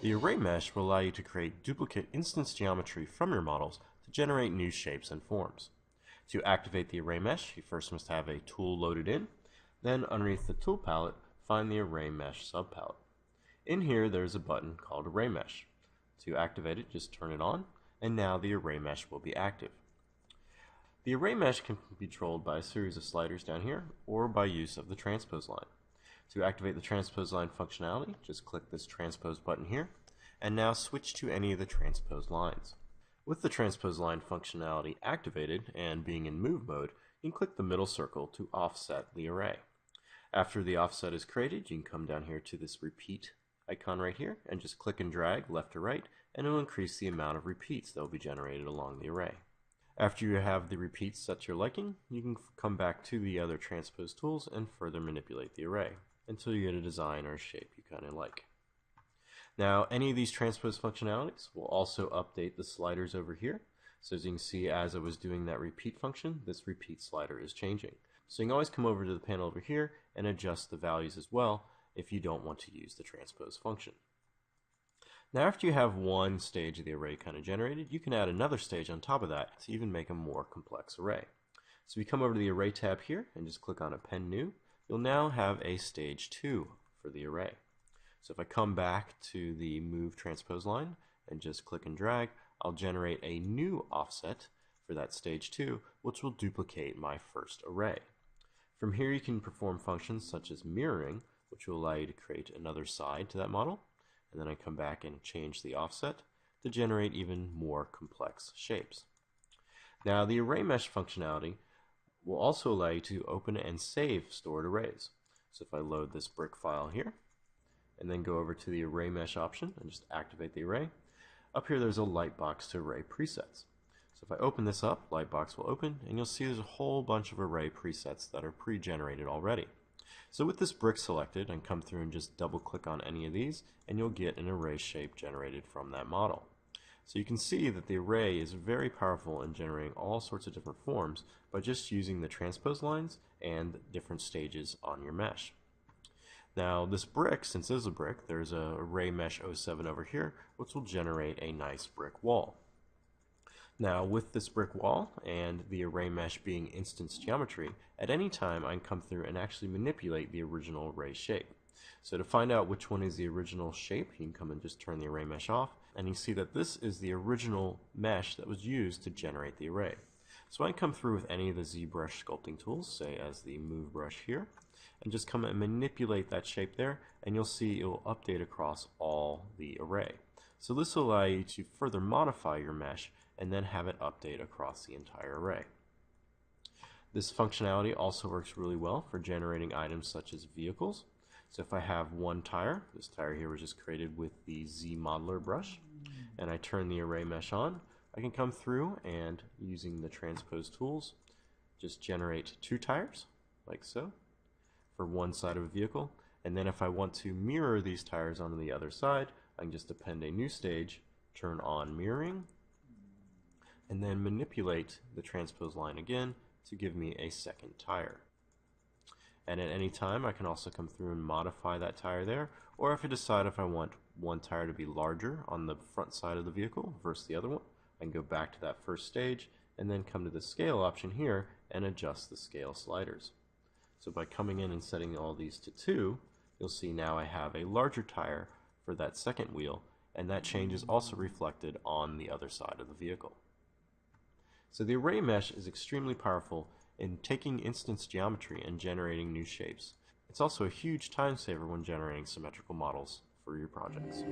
The array mesh will allow you to create duplicate instance geometry from your models to generate new shapes and forms. To activate the array mesh, you first must have a tool loaded in, then underneath the tool palette, find the array mesh subpalette. In here, there's a button called array mesh. To activate it, just turn it on, and now the array mesh will be active. The array mesh can be controlled by a series of sliders down here, or by use of the transpose line. To activate the transpose line functionality, just click this transpose button here, and now switch to any of the transpose lines. With the transpose line functionality activated and being in move mode, you can click the middle circle to offset the array. After the offset is created, you can come down here to this repeat icon right here and just click and drag left or right, and it will increase the amount of repeats that will be generated along the array. After you have the repeats set to your liking, you can come back to the other transpose tools and further manipulate the array until you get a design or a shape you kind of like. Now, any of these transpose functionalities will also update the sliders over here. So as you can see, as I was doing that repeat function, this repeat slider is changing. So you can always come over to the panel over here and adjust the values as well if you don't want to use the transpose function. Now, after you have one stage of the array kind of generated, you can add another stage on top of that to even make a more complex array. So we come over to the Array tab here and just click on Append New. You'll now have a stage 2 for the array. So if I come back to the Move Transpose line and just click and drag, I'll generate a new offset for that stage 2, which will duplicate my first array. From here you can perform functions such as mirroring, which will allow you to create another side to that model. And then I come back and change the offset to generate even more complex shapes. Now, the array mesh functionality will also allow you to open and save stored arrays. So if I load this brick file here and then go over to the array mesh option and just activate the array, up here there's a lightbox to array presets. So if I open this up, lightbox will open and you'll see there's a whole bunch of array presets that are pre-generated already. So with this brick selected, I can come through and just double click on any of these and you'll get an array shape generated from that model. So you can see that the array is very powerful in generating all sorts of different forms by just using the transpose lines and different stages on your mesh. Now this brick, since it is a brick, there's a array mesh 07 over here which will generate a nice brick wall. Now with this brick wall and the array mesh being instance geometry, at any time I can come through and actually manipulate the original array shape. So to find out which one is the original shape, you can come and just turn the array mesh off, and you see that this is the original mesh that was used to generate the array. So I can come through with any of the Zbrush sculpting tools, say as the move brush here, and just come and manipulate that shape there, and you'll see it will update across all the array. So this will allow you to further modify your mesh and then have it update across the entire array. This functionality also works really well for generating items such as vehicles. So if I have one tire, this tire here was just created with the Z modeler brush, and I turn the array mesh on, I can come through and using the transpose tools, just generate 2 tires, like so, for one side of a vehicle. And then if I want to mirror these tires onto the other side, I can just append a new stage, turn on mirroring, and then manipulate the transpose line again to give me a second tire. And at any time I can also come through and modify that tire there, or if I decide if I want one tire to be larger on the front side of the vehicle versus the other one, I can go back to that first stage and then come to the scale option here and adjust the scale sliders. So by coming in and setting all these to 2, you'll see now I have a larger tire for that second wheel, and that change is also reflected on the other side of the vehicle. So the array mesh is extremely powerful in taking instance geometry and generating new shapes. It's also a huge time saver when generating symmetrical models for your projects.